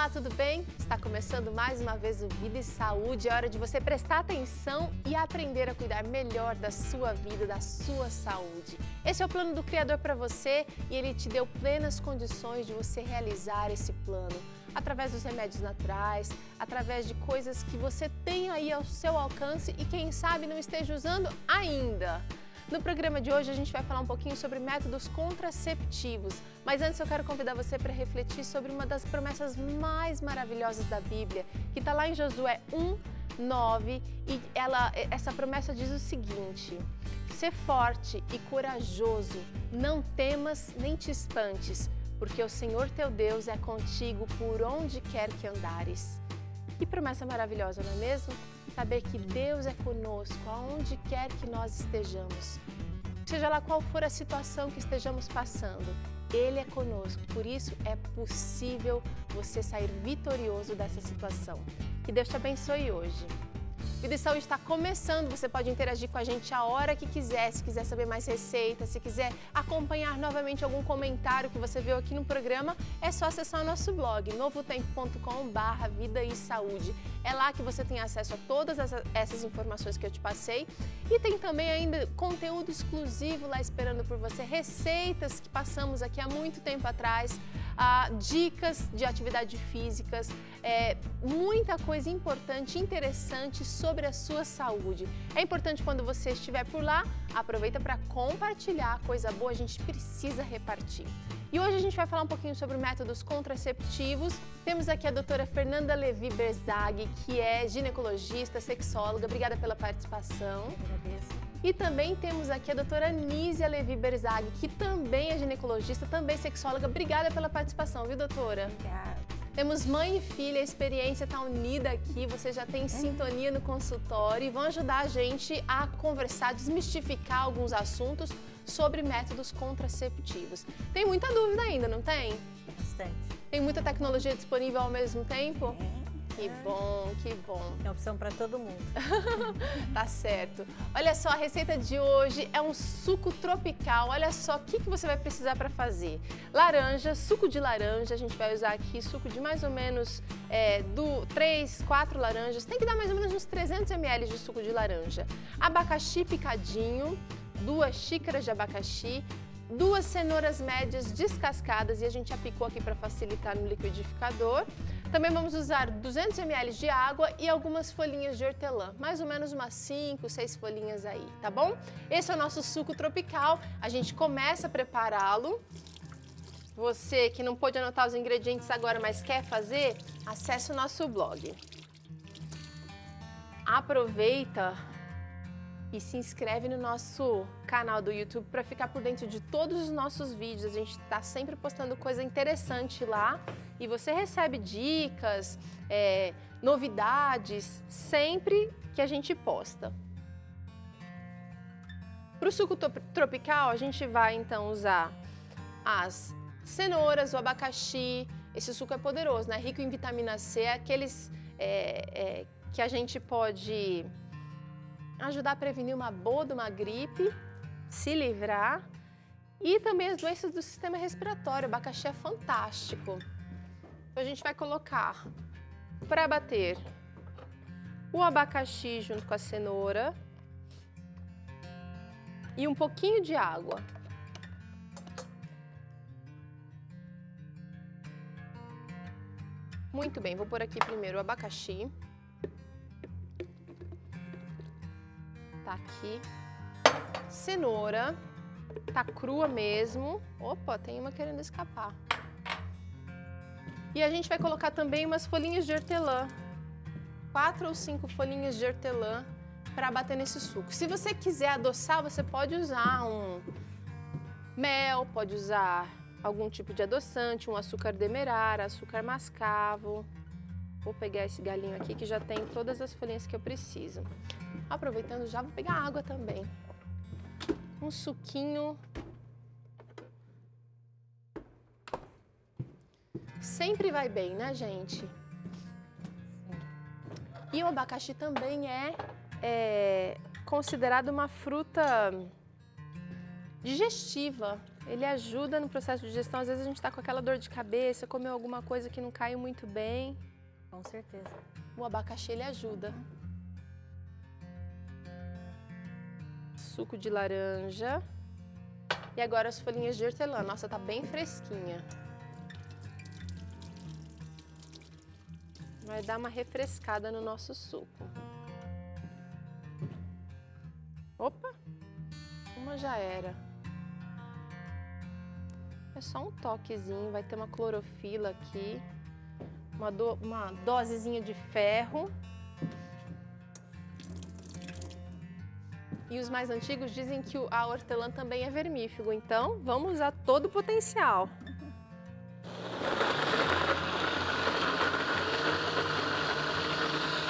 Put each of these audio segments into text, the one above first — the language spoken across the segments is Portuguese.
Olá, tudo bem? Está começando mais uma vez o Vida e Saúde. É hora de você prestar atenção e aprender a cuidar melhor da sua vida, da sua saúde. Esse é o plano do Criador para você e Ele te deu plenas condições de você realizar esse plano. Através dos remédios naturais, através de coisas que você tem aí ao seu alcance e quem sabe não esteja usando ainda. No programa de hoje a gente vai falar um pouquinho sobre métodos contraceptivos, mas antes eu quero convidar você para refletir sobre uma das promessas mais maravilhosas da Bíblia, que está lá em Josué 1:9 e essa promessa diz o seguinte: Sê forte e corajoso, não temas nem te espantes, porque o Senhor teu Deus é contigo por onde quer que andares. Que promessa maravilhosa, não é mesmo? Saber que Deus é conosco, aonde quer que nós estejamos. Seja lá qual for a situação que estejamos passando, Ele é conosco. Por isso é possível você sair vitorioso dessa situação. Que Deus te abençoe hoje. Vida e Saúde está começando, você pode interagir com a gente a hora que quiser, se quiser saber mais receitas, se quiser acompanhar novamente algum comentário que você viu aqui no programa, é só acessar o nosso blog, novotempo.com/vida e saúde. É lá que você tem acesso a todas essas informações que eu te passei e tem também ainda conteúdo exclusivo lá esperando por você, receitas que passamos aqui há muito tempo atrás, dicas de atividade físicas, muita coisa importante, interessante sobre a sua saúde. É importante quando você estiver por lá, aproveita para compartilhar coisa boa, a gente precisa repartir. E hoje a gente vai falar um pouquinho sobre métodos contraceptivos. Temos aqui a doutora Fernanda Levi Berzag, que é ginecologista, sexóloga. Obrigada pela participação. Agradeço. E também temos aqui a doutora Nízia Levi Berzag, que também é ginecologista, também sexóloga. Obrigada pela participação, viu, doutora? Obrigada. Temos mãe e filha, a experiência está unida aqui, você já tem sintonia no consultório e vão ajudar a gente a conversar, desmistificar alguns assuntos sobre métodos contraceptivos. Tem muita dúvida ainda, não tem? Bastante. Tem muita tecnologia disponível ao mesmo tempo? Que bom, que bom. É opção para todo mundo. Tá certo. Olha só, a receita de hoje é um suco tropical. Olha só o que você vai precisar para fazer. Laranja, suco de laranja. A gente vai usar aqui suco de mais ou menos 3, 4 laranjas. Tem que dar mais ou menos uns 300 ml de suco de laranja. Abacaxi picadinho, 2 xícaras de abacaxi, 2 cenouras médias descascadas e a gente apicou aqui para facilitar no liquidificador. Também vamos usar 200 ml de água e algumas folhinhas de hortelã, mais ou menos umas 5, 6 folhinhas aí, tá bom? Esse é o nosso suco tropical, a gente começa a prepará-lo. Você que não pôde anotar os ingredientes agora, mas quer fazer, acesse o nosso blog. Aproveita e se inscreve no nosso canal do YouTube para ficar por dentro de todos os nossos vídeos. A gente está sempre postando coisa interessante lá e você recebe dicas, novidades, sempre que a gente posta. Para o suco tropical, a gente vai então usar as cenouras, o abacaxi. Esse suco é poderoso, né? Rico em vitamina C, aqueles que a gente pode ajudar a prevenir uma boa de uma gripe, se livrar e também as doenças do sistema respiratório. O abacaxi é fantástico. Então a gente vai colocar para bater o abacaxi junto com a cenoura e um pouquinho de água. Muito bem, vou pôr aqui primeiro o abacaxi. Tá aqui, cenoura, tá crua mesmo. Opa, tem uma querendo escapar. E a gente vai colocar também umas folhinhas de hortelã, 4 ou 5 folhinhas de hortelã para bater nesse suco. Se você quiser adoçar, você pode usar um mel, pode usar algum tipo de adoçante, um açúcar demerara, açúcar mascavo. Vou pegar esse galinho aqui que já tem todas as folhinhas que eu preciso. Aproveitando, já vou pegar água também. Um suquinho. Sempre vai bem, né, gente? E o abacaxi também é considerado uma fruta digestiva. Ele ajuda no processo de digestão. Às vezes a gente está com aquela dor de cabeça, comeu alguma coisa que não caiu muito bem. Com certeza. O abacaxi, ele ajuda. Suco de laranja. E agora as folhinhas de hortelã. Nossa, tá bem fresquinha. Vai dar uma refrescada no nosso suco. Opa! Uma já era. É só um toquezinho, vai ter uma clorofila aqui. Uma dosezinha de ferro. E os mais antigos dizem que a hortelã também é vermífugo, então vamos usar todo o potencial.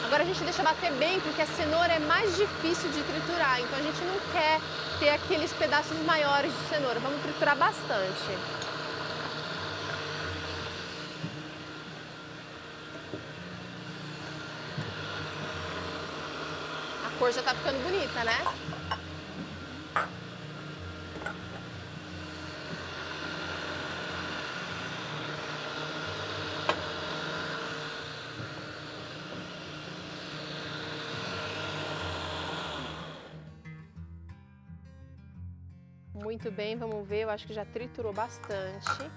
Agora a gente deixa bater bem, porque a cenoura é mais difícil de triturar, então a gente não quer ter aqueles pedaços maiores de cenoura, vamos triturar bastante. A cor já tá ficando bonita, né? Muito bem, vamos ver, eu acho que já triturou bastante.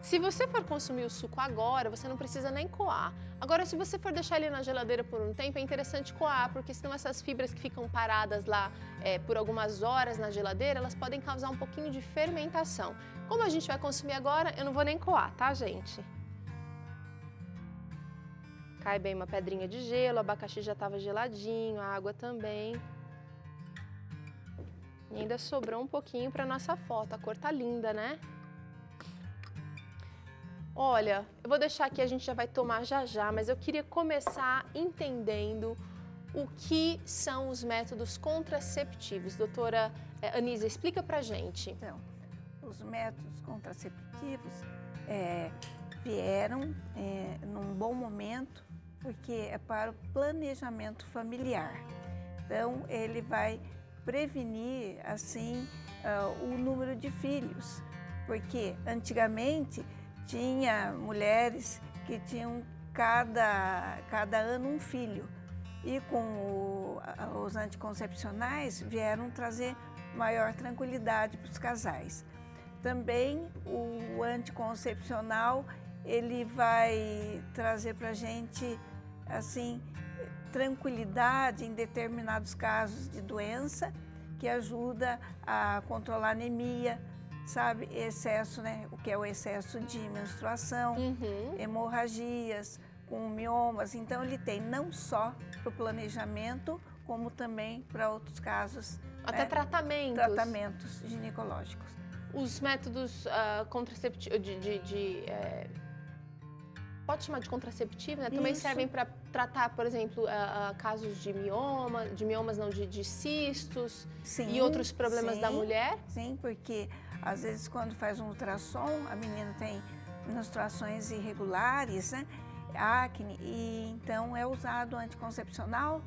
Se você for consumir o suco agora, você não precisa nem coar. Agora, se você for deixar ele na geladeira por um tempo, é interessante coar, porque senão essas fibras que ficam paradas lá por algumas horas na geladeira, elas podem causar um pouquinho de fermentação. Como a gente vai consumir agora, eu não vou nem coar, tá, gente? Cai bem uma pedrinha de gelo, o abacaxi já estava geladinho, a água também. E ainda sobrou um pouquinho para nossa foto. A cor tá linda, né? Olha, eu vou deixar aqui, a gente já vai tomar já, mas eu queria começar entendendo o que são os métodos contraceptivos. Doutora Anísia, explica pra gente. Então, os métodos contraceptivos vieram num bom momento, porque é para o planejamento familiar. Então, ele vai prevenir, assim, o número de filhos, porque antigamente tinha mulheres que tinham cada ano um filho, e com os anticoncepcionais vieram trazer maior tranquilidade para os casais. Também o anticoncepcional, ele vai trazer para a gente, assim, tranquilidade em determinados casos de doença, que ajuda a controlar a anemia, sabe, excesso, né, o que é o excesso de menstruação, hemorragias, com miomas. Então ele tem não só para o planejamento, como também para outros casos. Até tratamentos. Tratamentos ginecológicos. Os métodos contraceptivos, pode chamar de contraceptivo, né? Também servem para tratar, por exemplo, casos de miomas não, de cistos, sim, e outros problemas da mulher? Sim, porque às vezes quando faz um ultrassom, a menina tem menstruações irregulares, né? Acne, e então é usado anticoncepcional,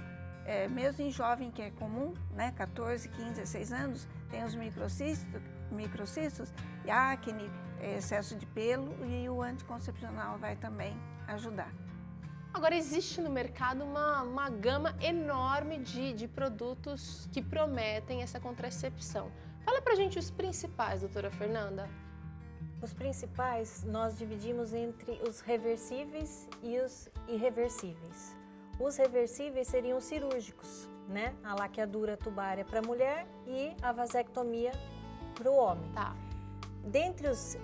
mesmo em jovem, que é comum, né? 14, 15, 16 anos, tem os microcistos e acne, excesso de pelo, e o anticoncepcional vai também ajudar. Agora, existe no mercado uma gama enorme de produtos que prometem essa contracepção. Fala pra gente os principais, doutora Fernanda. Os principais nós dividimos entre os reversíveis e os irreversíveis. Os reversíveis seriam cirúrgicos, né? A laqueadura tubária para a mulher e a vasectomia para o homem. Tá. Dentre os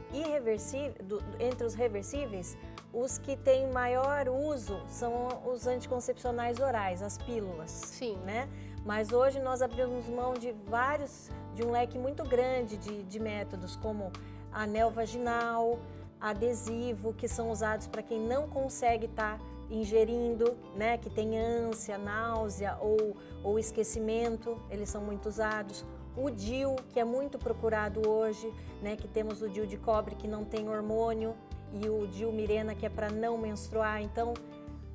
entre os reversíveis, os que têm maior uso são os anticoncepcionais orais, as pílulas. Sim. Né? Mas hoje nós abrimos mão de um leque muito grande de métodos, como anel vaginal, adesivo, que são usados para quem não consegue estar ingerindo, né? Que tem ânsia, náusea ou esquecimento, eles são muito usados. O DIU, que é muito procurado hoje, né? Que temos o DIU de cobre, que não tem hormônio, e o DIU Mirena, que é para não menstruar. Então,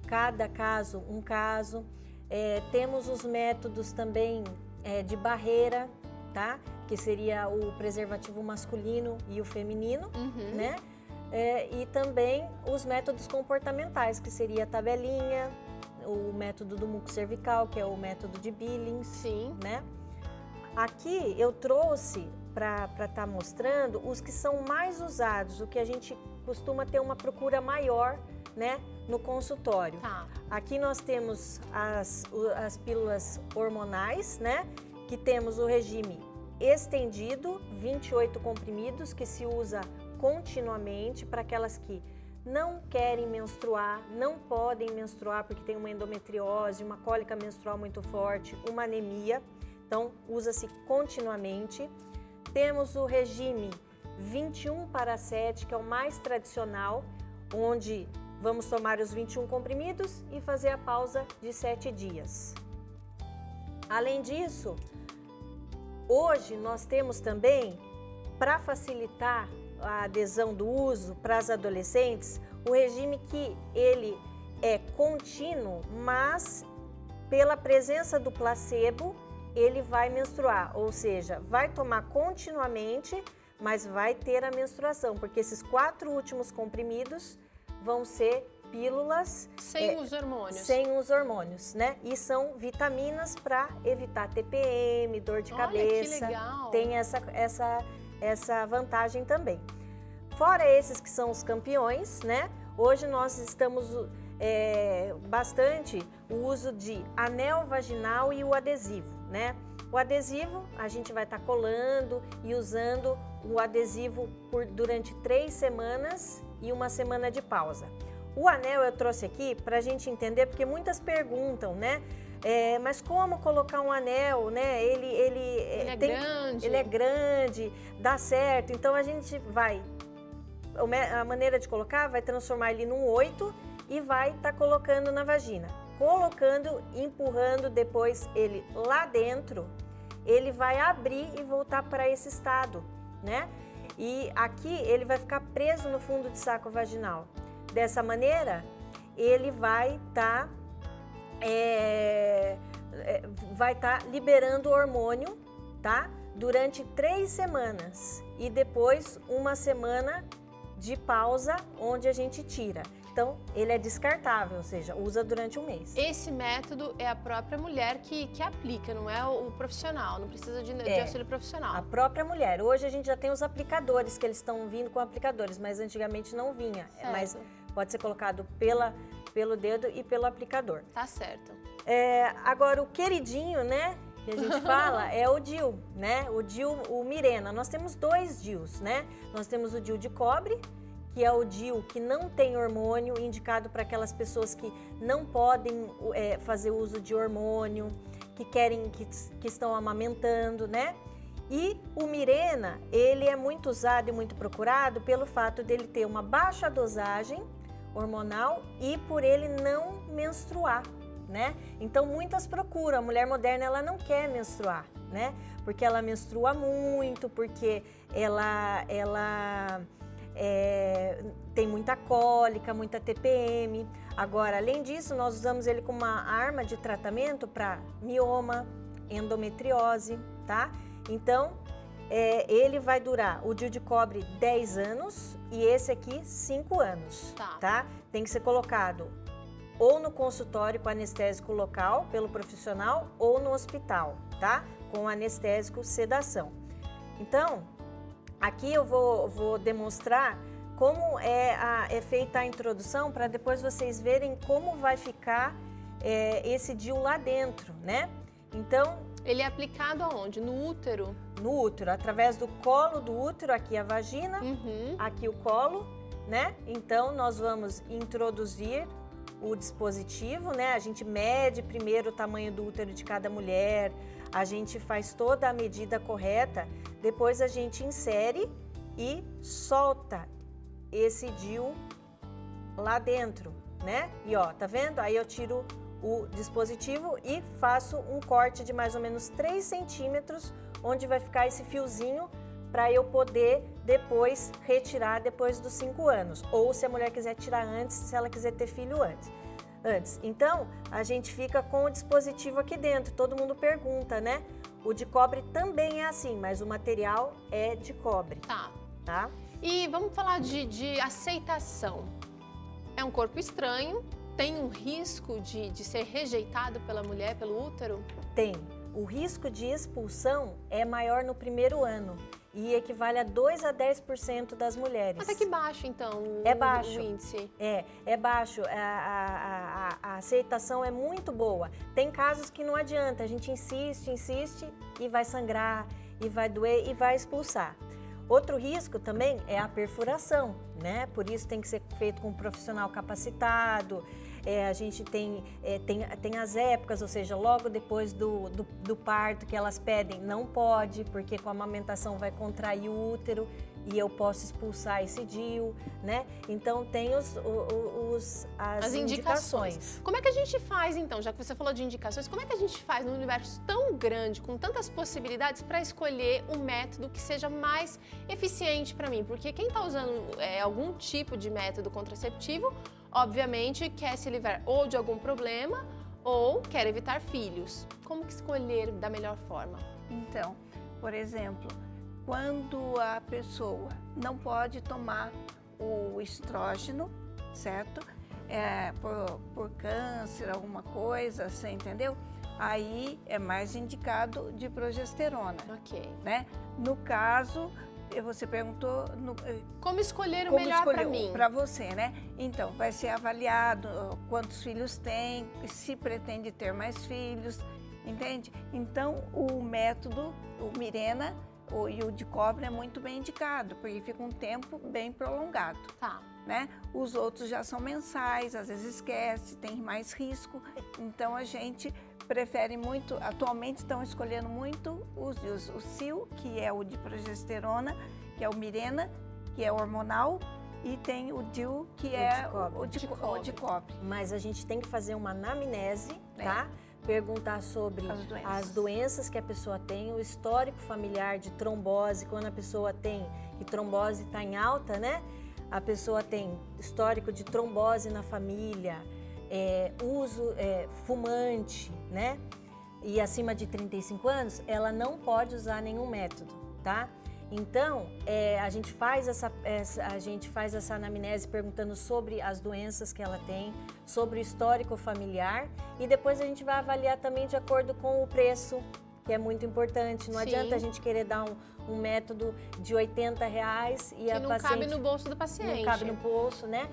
cada caso, um caso. Temos os métodos também de barreira, tá? Que seria o preservativo masculino e o feminino, né? E também os métodos comportamentais, que seria a tabelinha, o método do muco cervical, que é o método de Billings, Sim. né? Aqui eu trouxe para estar mostrando os que são mais usados, o que a gente costuma ter uma procura maior, né, no consultório. Tá. Aqui nós temos as pílulas hormonais, né, que temos o regime estendido, 28 comprimidos, que se usa continuamente para aquelas que não querem menstruar, não podem menstruar porque tem uma endometriose, uma cólica menstrual muito forte, uma anemia. Então, usa-se continuamente. Temos o regime 21/7, que é o mais tradicional, onde vamos tomar os 21 comprimidos e fazer a pausa de 7 dias. Além disso, hoje nós temos também, para facilitar a adesão do uso para as adolescentes, o regime que ele é contínuo, mas pela presença do placebo, ele vai menstruar, ou seja, vai tomar continuamente, mas vai ter a menstruação, porque esses 4 últimos comprimidos vão ser pílulas sem os hormônios. Sem os hormônios, né? E são vitaminas para evitar TPM, dor de cabeça. Que legal. Tem essa vantagem também. Fora esses que são os campeões, né? Hoje nós estamos bastante o uso de anel vaginal e o adesivo, né? O adesivo a gente vai estar colando e usando o adesivo durante 3 semanas e 1 semana de pausa. O anel eu trouxe aqui para a gente entender, porque muitas perguntam, né? Mas como colocar um anel, né? Ele é grande, dá certo. Então a gente vai, a maneira de colocar, vai transformar ele num 8 e vai estar colocando na vagina. Colocando, empurrando depois ele lá dentro, ele vai abrir e voltar para esse estado, né? E aqui ele vai ficar preso no fundo de saco vaginal. Dessa maneira, ele vai estar liberando o hormônio, tá? Durante 3 semanas e depois 1 semana de pausa, onde a gente tira. Então, ele é descartável, ou seja, usa durante 1 mês. Esse método é a própria mulher que aplica, não é o profissional, não precisa de auxílio profissional. A própria mulher. Hoje a gente já tem os aplicadores, que eles estão vindo com aplicadores, mas antigamente não vinha. Certo. Mas pode ser colocado pelo dedo e pelo aplicador. Tá certo. Agora, o queridinho, né, que a gente fala, é o DIU, né? O DIU, o Mirena. Nós temos 2 DIUs, né? Nós temos o DIU de cobre, que é o DIU que não tem hormônio, indicado para aquelas pessoas que não podem fazer uso de hormônio, que estão amamentando, né? E o Mirena, ele é muito usado e muito procurado pelo fato dele ter uma baixa dosagem hormonal e por ele não menstruar, né? Então muitas procuram, a mulher moderna ela não quer menstruar, né? Porque ela menstrua muito, porque ela tem muita cólica, muita TPM. Agora, além disso, nós usamos ele como uma arma de tratamento para mioma, endometriose, tá? Então, ele vai durar, o DIU de cobre, 10 anos e esse aqui, 5 anos, tá? Tem que ser colocado ou no consultório com anestésico local, pelo profissional, ou no hospital, tá? Com anestésico, sedação. Então, aqui eu vou demonstrar como é feita a introdução para depois vocês verem como vai ficar esse DIU lá dentro, né? Então... Ele é aplicado aonde? No útero? No útero, através do colo do útero, aqui a vagina, aqui o colo, né? Então, nós vamos introduzir o dispositivo, né? A gente mede primeiro o tamanho do útero de cada mulher, a gente faz toda a medida correta, depois a gente insere e solta esse DIU lá dentro, né? E ó, tá vendo? Aí eu tiro o dispositivo e faço um corte de mais ou menos 3 centímetros, onde vai ficar esse fiozinho para eu poder depois retirar depois dos 5 anos. Ou se a mulher quiser tirar antes, se ela quiser ter filho antes. Então, a gente fica com o dispositivo aqui dentro. Todo mundo pergunta, né? O de cobre também é assim, mas o material é de cobre. Tá? E vamos falar de aceitação. É um corpo estranho, tem um risco de ser rejeitado pela mulher, pelo útero? Tem. O risco de expulsão é maior no primeiro ano e equivale a 2 a 10% das mulheres. Até que baixo, então, é baixo. O índice? É baixo. A aceitação é muito boa. Tem casos que não adianta, a gente insiste e vai sangrar, e vai doer e vai expulsar. Outro risco também é a perfuração, né? Por isso tem que ser feito com um profissional capacitado. A gente tem as épocas, ou seja, logo depois do parto que elas pedem, não pode, porque com a amamentação vai contrair o útero e eu posso expulsar esse DIU, né? Então tem as indicações. Como é que a gente faz então, já que você falou de indicações, como é que a gente faz num universo tão grande, com tantas possibilidades, para escolher um método que seja mais eficiente para mim? Porque quem está usando algum tipo de método contraceptivo, obviamente quer se livrar ou de algum problema ou quer evitar filhos. Como que escolher da melhor forma? Então, por exemplo, quando a pessoa não pode tomar o estrógeno, certo? Por câncer, alguma coisa, você entendeu? Aí é mais indicado de progesterona. Ok. Né? No caso, você perguntou... Como escolher o melhor para mim? Para você, né? Então, vai ser avaliado quantos filhos tem, se pretende ter mais filhos, entende? Então, o método, o Mirena e o de cobre é muito bem indicado, porque fica um tempo bem prolongado. Tá. Né? Os outros já são mensais, às vezes esquece, tem mais risco. Então, a gente prefere muito, atualmente estão escolhendo muito o CIL, que é o de progesterona, que é o Mirena, que é hormonal, e tem o DIU, que é o de cobre. Mas a gente tem que fazer uma anamnese, tá? Perguntar sobre as doenças que a pessoa tem, o histórico familiar de trombose, quando a pessoa tem, e trombose está em alta, né? A pessoa tem histórico de trombose na família, uso fumante, né? E acima de 35 anos, ela não pode usar nenhum método, tá? Então, a gente faz essa anamnese perguntando sobre as doenças que ela tem, sobre o histórico familiar e depois a gente vai avaliar também de acordo com o preço, que é muito importante. Não adianta a gente querer dar um método de R$80 e a paciente... Que não cabe no bolso do paciente. Não cabe no bolso, né?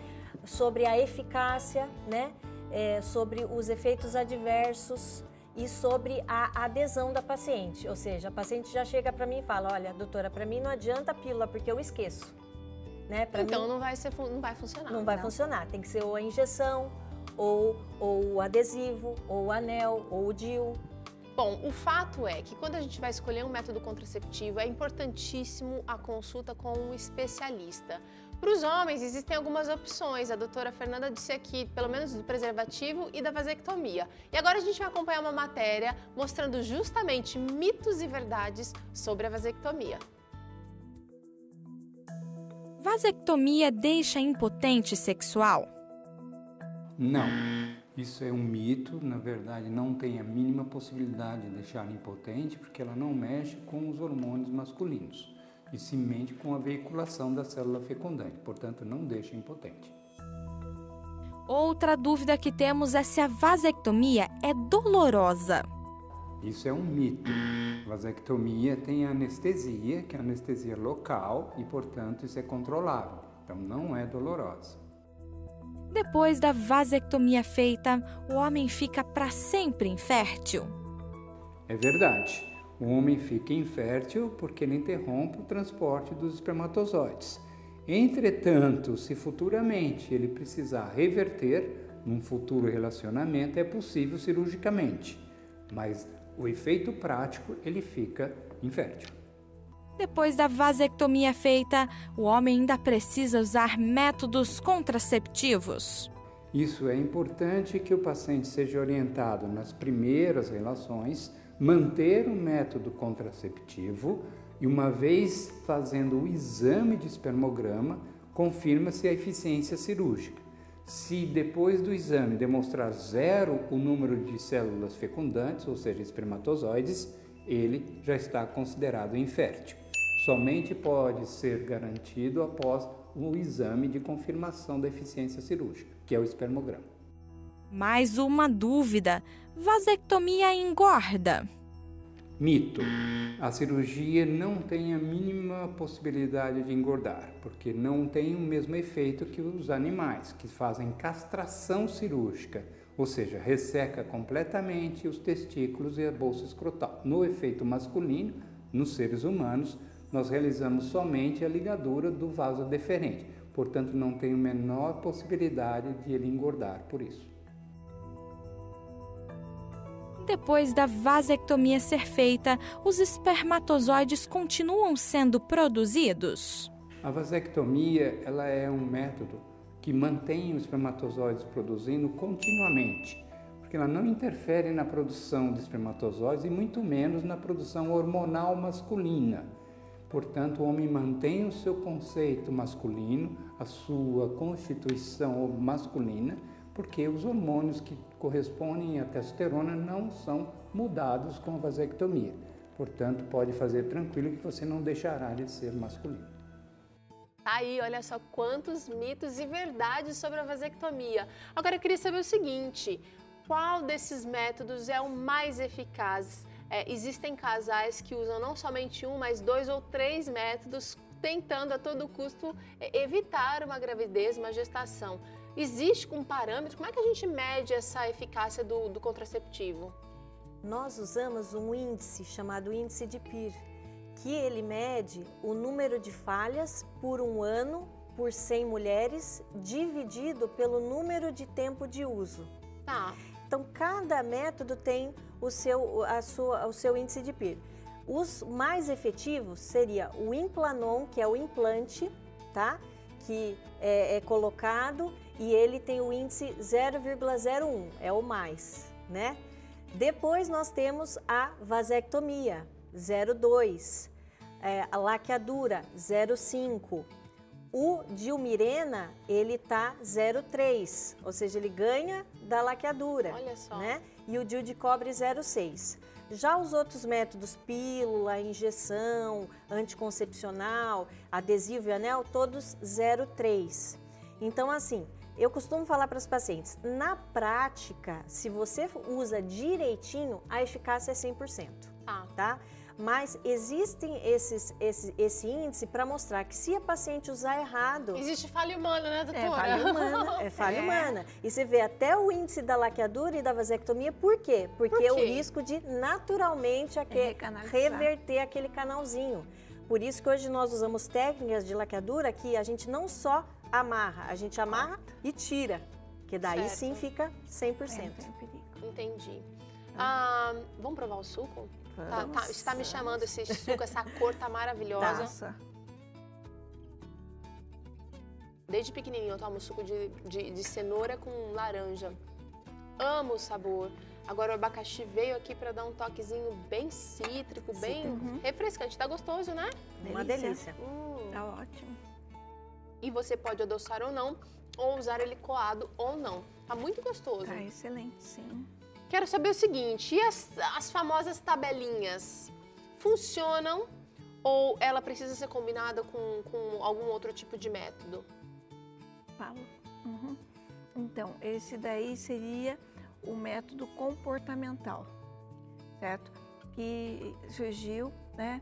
Sobre a eficácia, né? Sobre os efeitos adversos e sobre a adesão da paciente. Ou seja, a paciente já chega para mim e fala, olha, doutora, para mim não adianta a pílula porque eu esqueço. Né? Então mim, não vai funcionar. Não vai funcionar. Tem que ser ou a injeção, ou o adesivo, ou o anel, ou o DIU. Bom, o fato é que quando a gente vai escolher um método contraceptivo, é importantíssimo a consulta com um especialista. Para os homens, existem algumas opções. A doutora Fernanda disse aqui, pelo menos do preservativo e da vasectomia. E agora a gente vai acompanhar uma matéria mostrando justamente mitos e verdades sobre a vasectomia. Vasectomia deixa impotente sexual? Não. Isso é um mito, na verdade não tem a mínima possibilidade de deixar impotente porque ela não mexe com os hormônios masculinos e se mexe com a veiculação da célula fecundante, portanto não deixa impotente. Outra dúvida que temos é se a vasectomia é dolorosa. Isso é um mito. A vasectomia tem anestesia, que é anestesia local e portanto isso é controlável, então não é dolorosa. Depois da vasectomia feita, o homem fica para sempre infértil? É verdade. O homem fica infértil porque ele interrompe o transporte dos espermatozoides. Entretanto, se futuramente ele precisar reverter, num futuro relacionamento, é possível cirurgicamente. Mas o efeito prático, ele fica infértil. Depois da vasectomia feita, o homem ainda precisa usar métodos contraceptivos. Isso é importante que o paciente seja orientado nas primeiras relações, manter o método contraceptivo e, uma vez fazendo o exame de espermograma, confirma-se a eficiência cirúrgica. Se depois do exame demonstrar 0 o número de células fecundantes, ou seja, espermatozoides, ele já está considerado infértil. Somente pode ser garantido após o exame de confirmação da eficiência cirúrgica, que é o espermograma. Mais uma dúvida: vasectomia engorda? Mito. A cirurgia não tem a mínima possibilidade de engordar, porque não tem o mesmo efeito que os animais, que fazem castração cirúrgica, ou seja, resseca completamente os testículos e a bolsa escrotal. No efeito masculino, nos seres humanos, nós realizamos somente a ligadura do vaso deferente, portanto não tem a menor possibilidade de ele engordar por isso. Depois da vasectomia ser feita, os espermatozoides continuam sendo produzidos? A vasectomia ela é um método que mantém os espermatozoides produzindo continuamente, porque ela não interfere na produção de espermatozoides e muito menos na produção hormonal masculina. Portanto, o homem mantém o seu conceito masculino, a sua constituição masculina, porque os hormônios que correspondem à testosterona não são mudados com a vasectomia. Portanto, pode fazer tranquilo que você não deixará de ser masculino. Aí, olha só quantos mitos e verdades sobre a vasectomia. Agora, eu queria saber o seguinte: qual desses métodos é o mais eficaz? Existem casais que usam não somente um, mas 2 ou 3 métodos, tentando a todo custo evitar uma gravidez, uma gestação. Existe um parâmetro? Como é que a gente mede essa eficácia do contraceptivo? Nós usamos um índice chamado índice de Peer, que ele mede o número de falhas por um ano por 100 mulheres, dividido pelo número de tempo de uso. Tá. Então, cada método tem o seu índice de Peer. Os mais efetivos seria o Implanon, que é o implante, tá? Que é colocado e ele tem o índice 0,01, é o mais, né? Depois nós temos a vasectomia, 0,2, a laqueadura, 0,5. O Dilmirena, ele tá 0,3, ou seja, ele ganha da laqueadura. Olha só. Né? E o DIU de cobre 0,6. Já os outros métodos, pílula, injeção, anticoncepcional, adesivo e anel, todos 0,3. Então, assim, eu costumo falar para os pacientes, na prática, se você usa direitinho, a eficácia é 100%, tá? Mas existem esse índice para mostrar que se a paciente usar errado... Existe falha humana, né, doutora? É falha humana. E você vê até o índice da laqueadura e da vasectomia, por quê? Porque o risco de naturalmente reverter aquele canalzinho. Por isso que hoje nós usamos técnicas de laqueadura que a gente não só amarra, a gente amarra e tira, que daí sim fica 100%. Entendi. Vamos provar o suco? Está me chamando esse suco, essa cor tá maravilhosa. Taça. Desde pequenininho eu tomo suco de cenoura com laranja. Amo o sabor. Agora o abacaxi veio aqui para dar um toquezinho bem cítrico, bem refrescante. Tá gostoso, né? Uma delícia. Tá ótimo. E você pode adoçar ou não, ou usar ele coado ou não. Tá muito gostoso. Tá excelente, sim. Quero saber o seguinte, e as famosas tabelinhas, funcionam ou ela precisa ser combinada com algum outro tipo de método? Falo. Então, esse daí seria o método comportamental, certo? Que surgiu, né,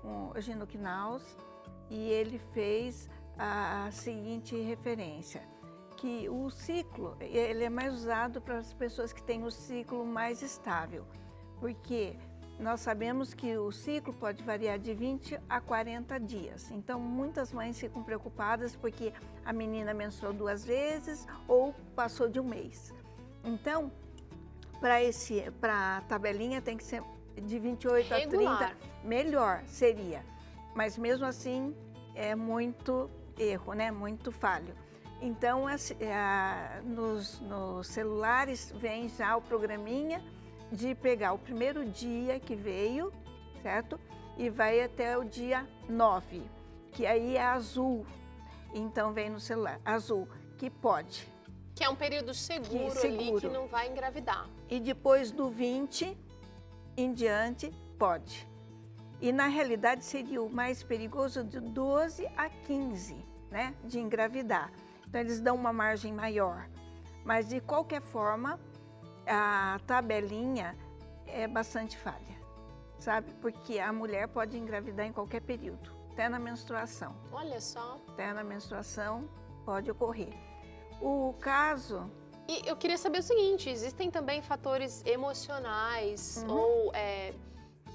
com o Gino Knaus, e ele fez a seguinte referência, que o ciclo, ele é mais usado para as pessoas que têm o ciclo mais estável, porque nós sabemos que o ciclo pode variar de 20 a 40 dias. Então, muitas mães ficam preocupadas porque a menina menstruou 2 vezes ou passou de 1 mês. Então, para a tabelinha tem que ser de 28 a 30, melhor seria. Mas mesmo assim, é muito erro, né? Muito falho. Então, nos celulares vem já o programinha de pegar o primeiro dia que veio, certo? E vai até o dia 9, que aí é azul. Então, vem no celular, azul, que pode. Que é um período seguro ali, que não vai engravidar. E depois do 20 em diante, Pode. E na realidade seria o mais perigoso de 12 a 15, né, de engravidar. Então eles dão uma margem maior. Mas de qualquer forma, a tabelinha é bastante falha, sabe? Porque a mulher pode engravidar em qualquer período, até na menstruação. Olha só. Até na menstruação pode ocorrer. O caso... E eu queria saber o seguinte, existem também fatores emocionais ou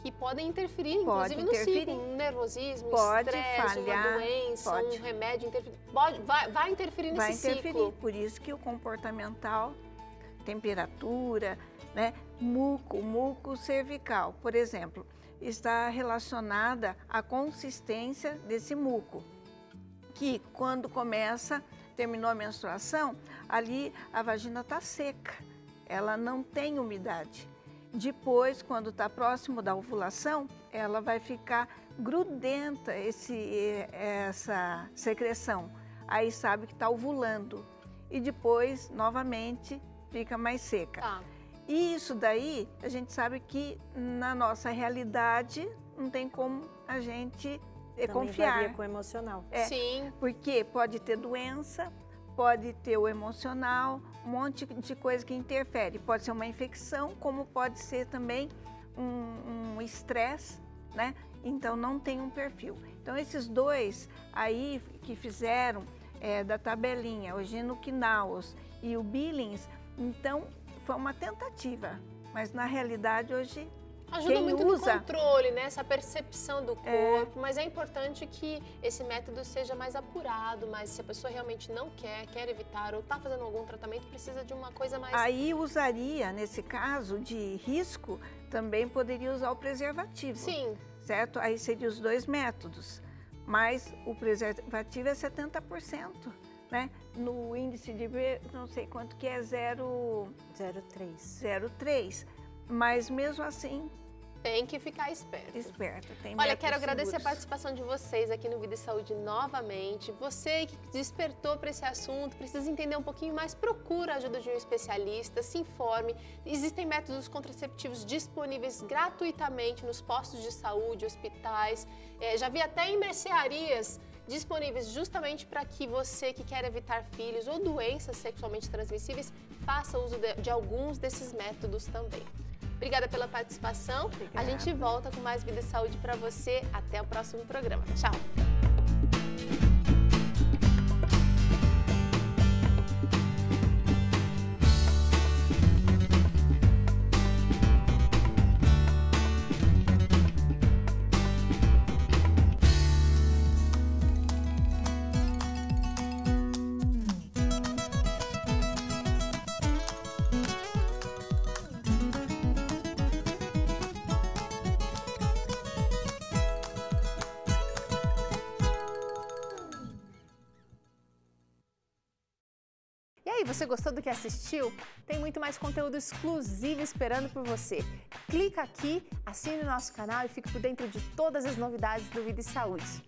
que podem interferir, inclusive no ciclo, um nervosismo, estresse, uma doença, um remédio, vai interferir nesse ciclo. Vai interferir, por isso que o comportamental, temperatura, né, muco cervical, por exemplo, está relacionada à consistência desse muco, que quando terminou a menstruação, ali a vagina está seca, ela não tem umidade. Depois, quando está próximo da ovulação, ela vai ficar grudenta essa secreção. Aí sabe que está ovulando. E depois, novamente, fica mais seca. Tá. E isso daí, a gente sabe que na nossa realidade não tem como a gente confiar. Varia com o emocional. Sim. Porque pode ter doença, pode ter o emocional, um monte de coisa que interfere. Pode ser uma infecção, como pode ser também um estresse, né? Então não tem um perfil. Então esses dois aí que fizeram da tabelinha, o Genoquinaus e o Billings, então foi uma tentativa, mas na realidade hoje ajuda muito no controle, né? Essa percepção do corpo, mas é importante que esse método seja mais apurado, mas se a pessoa realmente não quer evitar ou está fazendo algum tratamento, precisa de uma coisa mais... Aí usaria, nesse caso de risco, também poderia usar o preservativo. Sim. Certo? Aí seriam os dois métodos, mas o preservativo é 70%, né? No índice de não sei quanto que é 0,3. Mas mesmo assim... Tem que ficar esperto. Olha, quero agradecer a participação de vocês aqui no Vida e Saúde novamente. Você que despertou para esse assunto, precisa entender um pouquinho mais, procura a ajuda de um especialista, se informe. Existem métodos contraceptivos disponíveis gratuitamente nos postos de saúde, hospitais. Já vi até em mercearias disponíveis justamente para que você que quer evitar filhos ou doenças sexualmente transmissíveis faça uso de alguns desses métodos também. Obrigada pela participação. Obrigada. A gente volta com mais Vida e Saúde para você. Até o próximo programa. Tchau. E aí, você gostou do que assistiu? Tem muito mais conteúdo exclusivo esperando por você. Clica aqui, assine o nosso canal e fique por dentro de todas as novidades do Vida e Saúde.